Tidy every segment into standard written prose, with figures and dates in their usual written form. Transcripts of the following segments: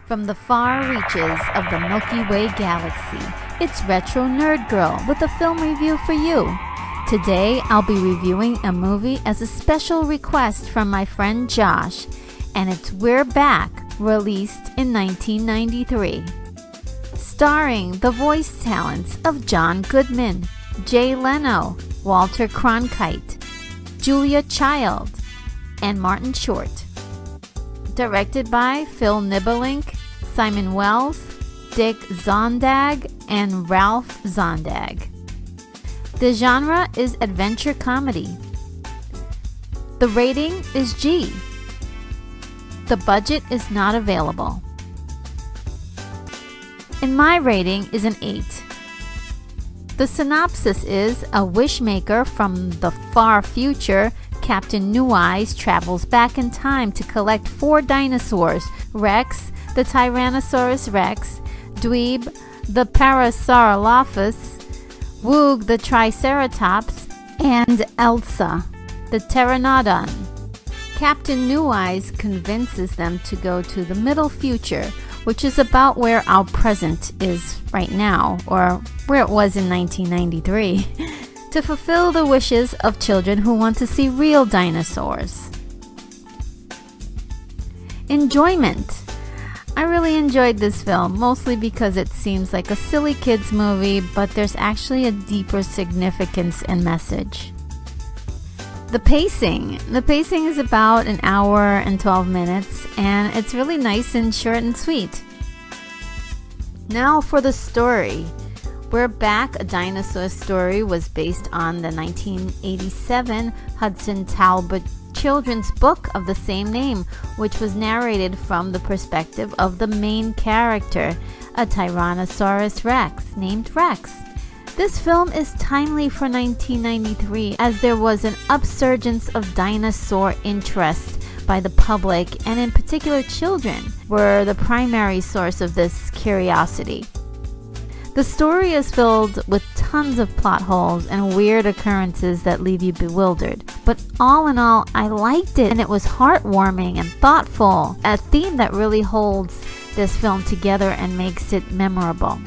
From the far reaches of the Milky Way galaxy, it's Retro Nerd Girl with a film review for you. Today, I'll be reviewing a movie as a special request from my friend Josh, and it's We're Back, released in 1993. Starring the voice talents of John Goodman, Jay Leno, Walter Cronkite, Julia Child, and Martin Short. Directed by Phil Nibelink, Simon Wells, Dick Zondag, and Ralph Zondag. The genre is adventure comedy. The rating is G. The budget is not available. And my rating is an 8. The synopsis is a wishmaker from the far future, Captain New Eyes, travels back in time to collect 4 dinosaurs: Rex, the Tyrannosaurus Rex, Dweeb, the Parasaurolophus, Woog, the Triceratops, and Elsa, the Pteranodon. Captain New Eyes convinces them to go to the middle future, which is about where our present is right now, or where it was in 1993, to fulfill the wishes of children who want to see real dinosaurs. Enjoyment. I really enjoyed this film, mostly because it seems like a silly kids movie, but there's actually a deeper significance and message. The pacing. The pacing is about an hour and 12 minutes, and it's really nice and short and sweet. Now for the story. We're Back, a Dinosaur Story, was based on the 1987 Hudson Talbot children's book of the same name, which was narrated from the perspective of the main character, a Tyrannosaurus Rex named Rex. This film is timely for 1993, as there was an upsurgence of dinosaur interest by the public, and in particular children were the primary source of this curiosity. The story is filled with tons of plot holes and weird occurrences that leave you bewildered. But all in all, I liked it, and it was heartwarming and thoughtful, a theme that really holds this film together and makes it memorable.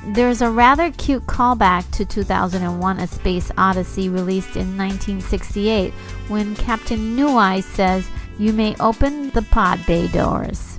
There's a rather cute callback to 2001: A Space Odyssey, released in 1968, when Captain New Eyes says, "You may open the pod bay doors."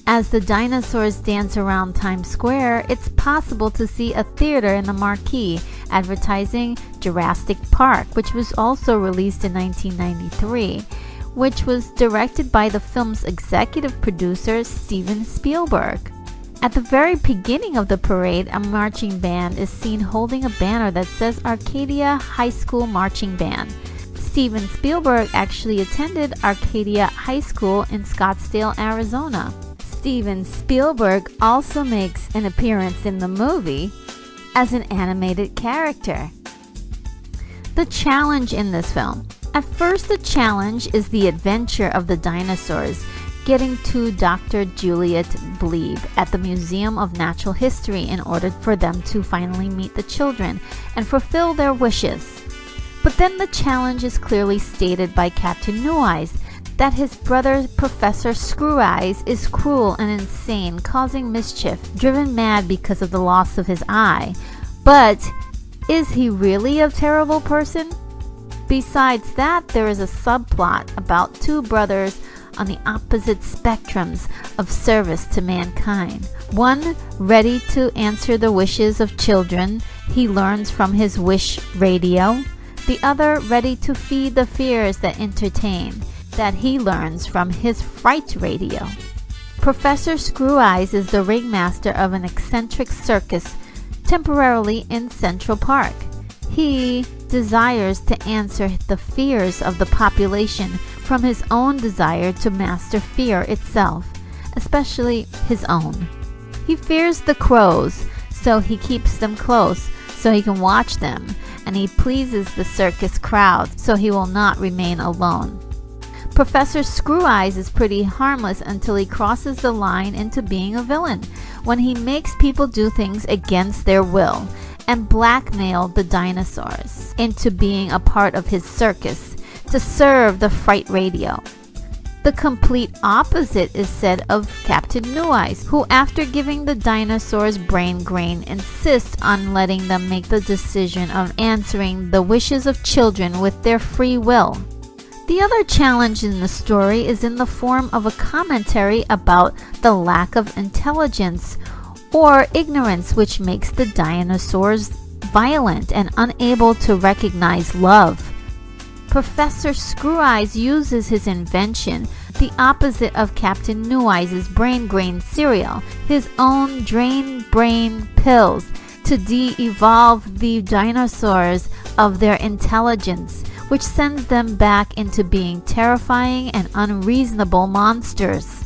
As the dinosaurs dance around Times Square, it's possible to see a theater in the marquee advertising Jurassic Park, which was also released in 1993, which was directed by the film's executive producer Steven Spielberg. At the very beginning of the parade, a marching band is seen holding a banner that says Arcadia High School Marching Band. Steven Spielberg actually attended Arcadia High School in Scottsdale, Arizona. Steven Spielberg also makes an appearance in the movie as an animated character. The challenge in this film. At first, the challenge is the adventure of the dinosaurs getting to Dr. Juliet Bleeb at the Museum of Natural History in order for them to finally meet the children and fulfill their wishes. But then the challenge is clearly stated by Captain New Eyes, that his brother Professor Screweyes is cruel and insane, causing mischief, driven mad because of the loss of his eye. But is he really a terrible person? Besides that, there is a subplot about 2 brothers on the opposite spectrums of service to mankind. One ready to answer the wishes of children he learns from his wish radio. The other ready to feed the fears that entertain, that he learns from his fright radio. Professor Screweyes is the ringmaster of an eccentric circus temporarily in Central Park. He desires to answer the fears of the population from his own desire to master fear itself, especially his own. He fears the crows, so he keeps them close so he can watch them, and he pleases the circus crowd so he will not remain alone. Professor Screweyes is pretty harmless until he crosses the line into being a villain, when he makes people do things against their will and blackmail the dinosaurs into being a part of his circus to serve the fright radio. The complete opposite is said of Captain Screweyes, who after giving the dinosaurs brain grain insists on letting them make the decision of answering the wishes of children with their free will. The other challenge in the story is in the form of a commentary about the lack of intelligence or ignorance which makes the dinosaurs violent and unable to recognize love. Professor Screweyes uses his invention, the opposite of Captain Screweyes' brain grain cereal, his own drain brain pills, to de-evolve the dinosaurs of their intelligence, which sends them back into being terrifying and unreasonable monsters.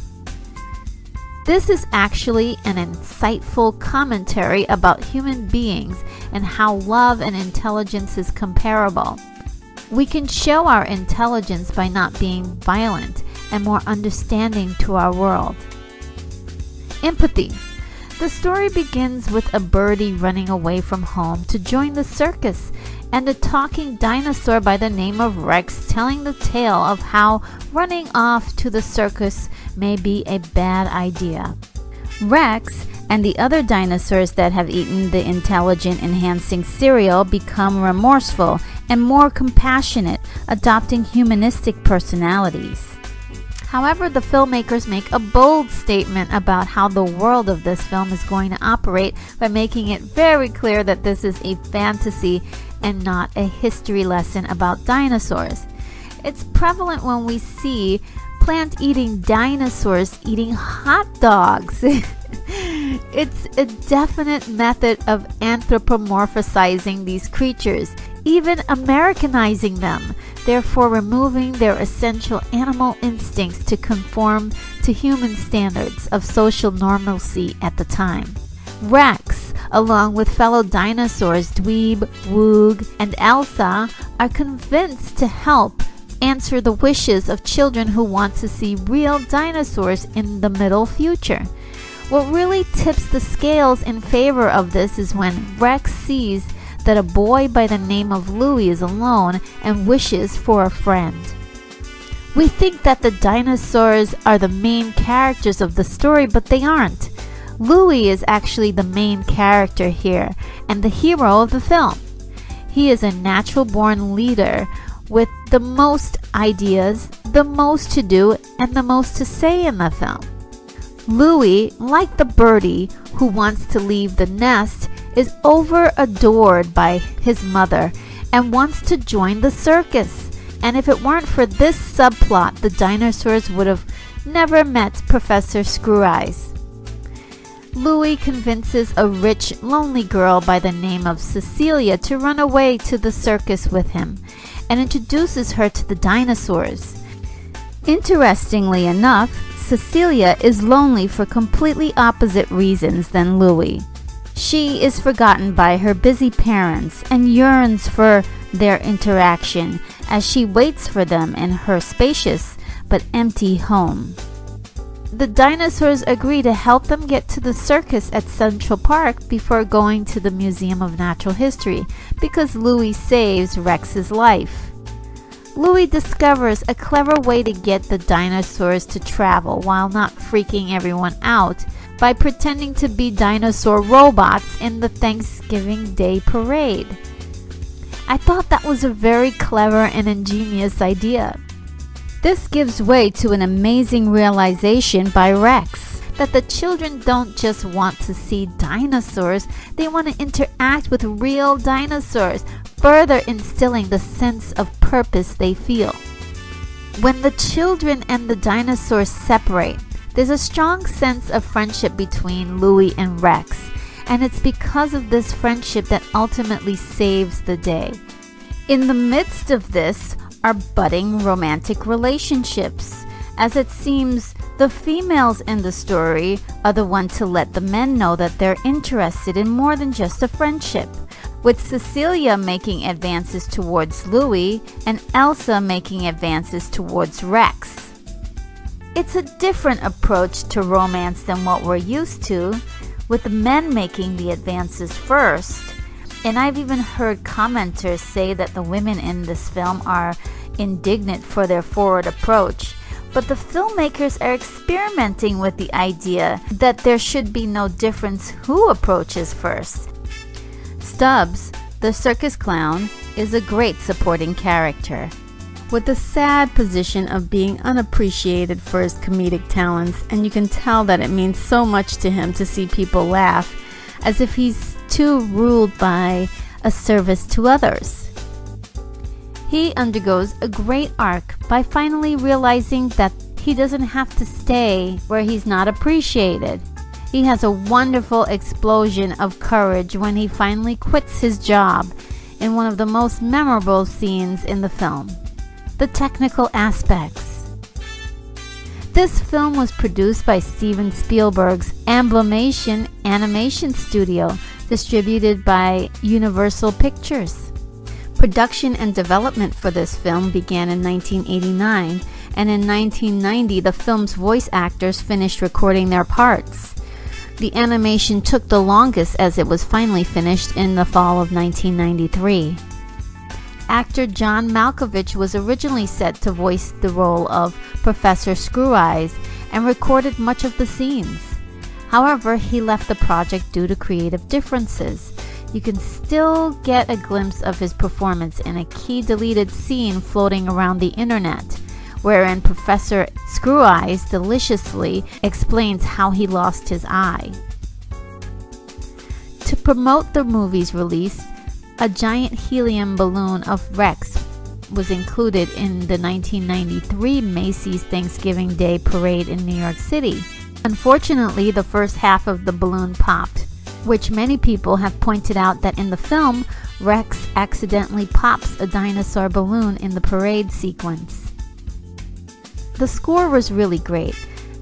This is actually an insightful commentary about human beings and how love and intelligence is comparable. We can show our intelligence by not being violent and more understanding to our world. Empathy. The story begins with a birdie running away from home to join the circus, and a talking dinosaur by the name of Rex telling the tale of how running off to the circus may be a bad idea. Rex and the other dinosaurs that have eaten the intelligent enhancing cereal become remorseful and more compassionate, adopting humanistic personalities. However, the filmmakers make a bold statement about how the world of this film is going to operate by making it very clear that this is a fantasy and not a history lesson about dinosaurs. It's prevalent when we see plant-eating dinosaurs eating hot dogs. It's a definite method of anthropomorphizing these creatures, even Americanizing them, therefore removing their essential animal instincts to conform to human standards of social normalcy at the time. Rex, along with fellow dinosaurs Dweeb, Woog, and Elsa, are convinced to help answer the wishes of children who want to see real dinosaurs in the middle future. What really tips the scales in favor of this is when Rex sees that a boy by the name of Louie is alone and wishes for a friend. We think that the dinosaurs are the main characters of the story, but they aren't. Louie is actually the main character here and the hero of the film. He is a natural-born leader with the most ideas, the most to do, and the most to say in the film. Louie, like the birdie who wants to leave the nest, is over-adored by his mother and wants to join the circus. And if it weren't for this subplot, the dinosaurs would have never met Professor Screweyes. Louie convinces a rich, lonely girl by the name of Cecilia to run away to the circus with him and introduces her to the dinosaurs. Interestingly enough, Cecilia is lonely for completely opposite reasons than Louie. She is forgotten by her busy parents and yearns for their interaction as she waits for them in her spacious but empty home. The dinosaurs agree to help them get to the circus at Central Park before going to the Museum of Natural History because Louie saves Rex's life. Louie discovers a clever way to get the dinosaurs to travel while not freaking everyone out by pretending to be dinosaur robots in the Thanksgiving Day parade. I thought that was a very clever and ingenious idea. This gives way to an amazing realization by Rex that the children don't just want to see dinosaurs, they want to interact with real dinosaurs, further instilling the sense of purpose they feel. When the children and the dinosaurs separate, there's a strong sense of friendship between Louie and Rex, and it's because of this friendship that ultimately saves the day. In the midst of this are budding romantic relationships, as it seems the females in the story are the one to let the men know that they're interested in more than just a friendship, with Cecilia making advances towards Louie and Elsa making advances towards Rex. It's a different approach to romance than what we're used to, with the men making the advances first. And I've even heard commenters say that the women in this film are indignant for their forward approach. but the filmmakers are experimenting with the idea that there should be no difference who approaches first. Stubbs, the circus clown, is a great supporting character, with the sad position of being unappreciated for his comedic talents, and you can tell that it means so much to him to see people laugh, as if he's too ruled by a service to others. He undergoes a great arc by finally realizing that he doesn't have to stay where he's not appreciated. He has a wonderful explosion of courage when he finally quits his job in one of the most memorable scenes in the film. The technical aspects. This film was produced by Steven Spielberg's Amblimation Animation Studio, distributed by Universal Pictures. Production and development for this film began in 1989, and in 1990 the film's voice actors finished recording their parts. The animation took the longest, as it was finally finished in the fall of 1993. Actor John Malkovich was originally set to voice the role of Professor Screweyes and recorded much of the scenes. However, he left the project due to creative differences. You can still get a glimpse of his performance in a key deleted scene floating around the internet, wherein Professor Screweyes deliciously explains how he lost his eye. To promote the movie's release, a giant helium balloon of Rex was included in the 1993 Macy's Thanksgiving Day Parade in New York City. Unfortunately, the first half of the balloon popped, which many people have pointed out that in the film, Rex accidentally pops a dinosaur balloon in the parade sequence. The score was really great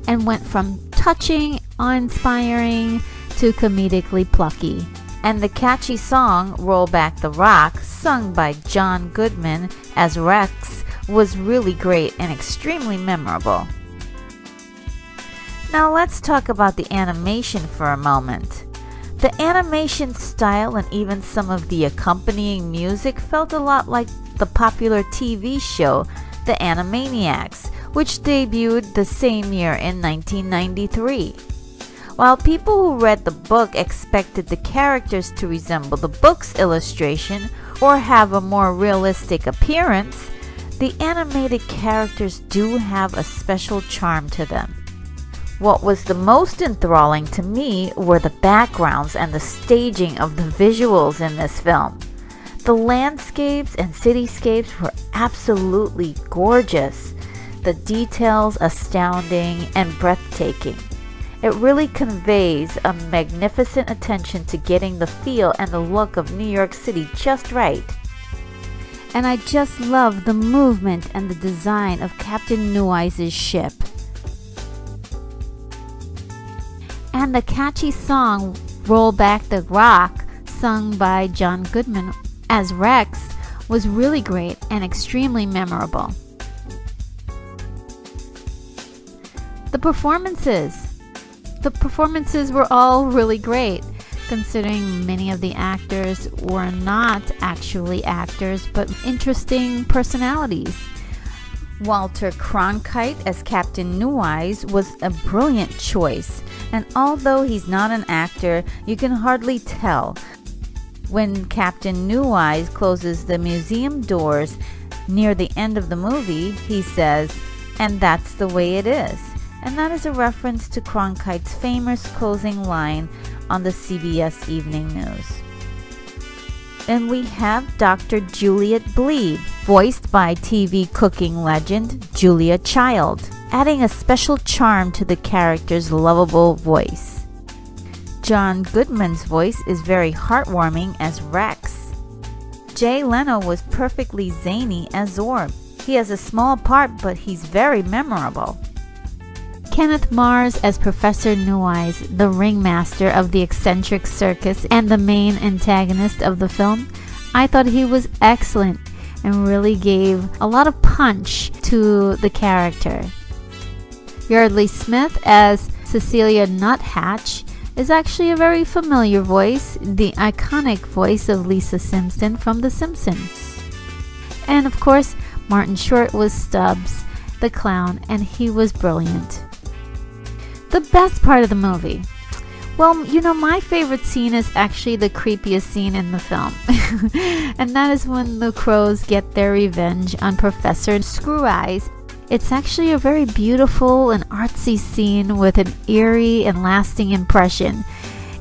and went from touching, awe-inspiring to comedically plucky. And the catchy song, Roll Back the Rock, sung by John Goodman as Rex, was really great and extremely memorable. Now let's talk about the animation for a moment. The animation style and even some of the accompanying music felt a lot like the popular TV show The Animaniacs, which debuted the same year in 1993. While people who read the book expected the characters to resemble the book's illustration or have a more realistic appearance, the animated characters do have a special charm to them. What was the most enthralling to me were the backgrounds and the staging of the visuals in this film. The landscapes and cityscapes were absolutely gorgeous, the details astounding and breathtaking. It really conveys a magnificent attention to getting the feel and the look of New York City just right. And I just love the movement and the design of Captain Neweyes' ship. And the catchy song Roll Back the Rock, sung by John Goodman as Rex, was really great and extremely memorable. The performances were all really great, considering many of the actors were not actually actors but interesting personalities. Walter Cronkite as Captain Neweyes was a brilliant choice, and although he's not an actor, you can hardly tell. When Captain Neweyes closes the museum doors near the end of the movie, he says, "And that's the way it is." And that is a reference to Cronkite's famous closing line on the CBS Evening News. Then we have Dr. Juliet Bleeb, voiced by TV cooking legend Julia Child, adding a special charm to the character's lovable voice. John Goodman's voice is very heartwarming as Rex. Jay Leno was perfectly zany as Zorb. He has a small part, but he's very memorable. Kenneth Mars as Professor Neweyes, the ringmaster of the eccentric circus and the main antagonist of the film. I thought he was excellent and really gave a lot of punch to the character. Yardley Smith as Cecilia Nuthatch is actually a very familiar voice, the iconic voice of Lisa Simpson from The Simpsons. And of course, Martin Short was Stubbs, the clown, and he was brilliant. The best part of the movie. Well, you know, my favorite scene is actually the creepiest scene in the film. And that is when the crows get their revenge on Professor Screweyes. It's actually a very beautiful and artsy scene with an eerie and lasting impression.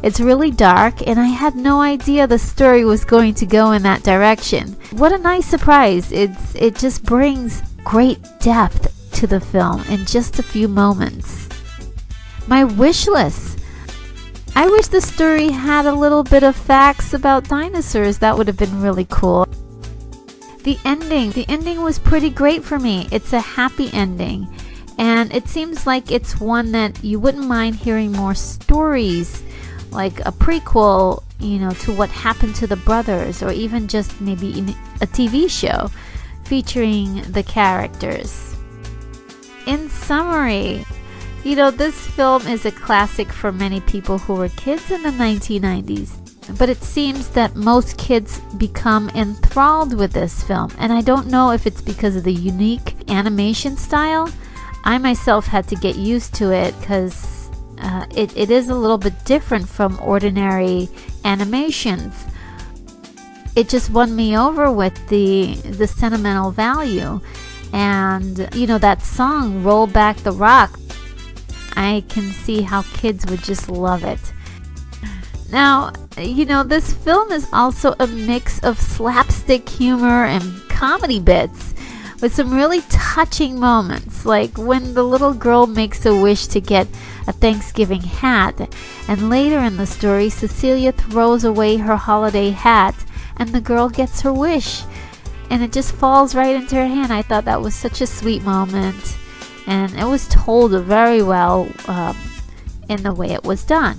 It's really dark, and I had no idea the story was going to go in that direction. What a nice surprise. It just brings great depth to the film in just a few moments. My wish list. I wish the story had a little bit of facts about dinosaurs. That would have been really cool. The ending was pretty great for me. It's a happy ending, and it seems like it's one that you wouldn't mind hearing more stories, like a prequel, you know, to what happened to the brothers, or even just maybe a TV show featuring the characters. In summary, you know, this film is a classic for many people who were kids in the 1990s. But it seems that most kids become enthralled with this film, and I don't know if it's because of the unique animation style. I myself had to get used to it because it is a little bit different from ordinary animations. It just won me over with the sentimental value, and you know, that song "Roll Back the Rock." I can see how kids would just love it. Now, you know, this film is also a mix of slapstick humor and comedy bits with some really touching moments, like when the little girl makes a wish to get a Thanksgiving hat, and later in the story, Cecilia throws away her holiday hat and the girl gets her wish, and it just falls right into her hand. I thought that was such a sweet moment, and it was told very well in the way it was done.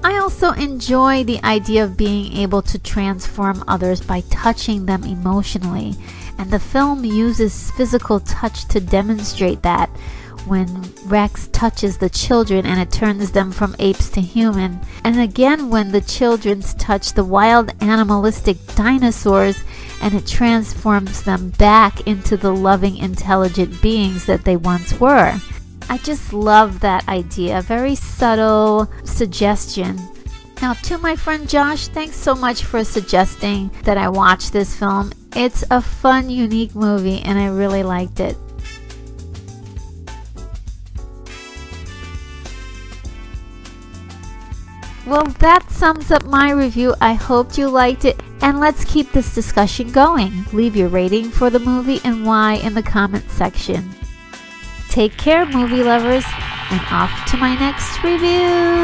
I also enjoy the idea of being able to transform others by touching them emotionally, and the film uses physical touch to demonstrate that when Rex touches the children and it turns them from apes to human, and again when the children touch the wild animalistic dinosaurs and it transforms them back into the loving, intelligent beings that they once were. I just love that idea. Very subtle suggestion. Now, to my friend Josh, thanks so much for suggesting that I watch this film. It's a fun, unique movie, and I really liked it. Well, that sums up my review. I hope you liked it, and let's keep this discussion going. Leave your rating for the movie and why in the comment section. Take care, movie lovers, and off to my next review.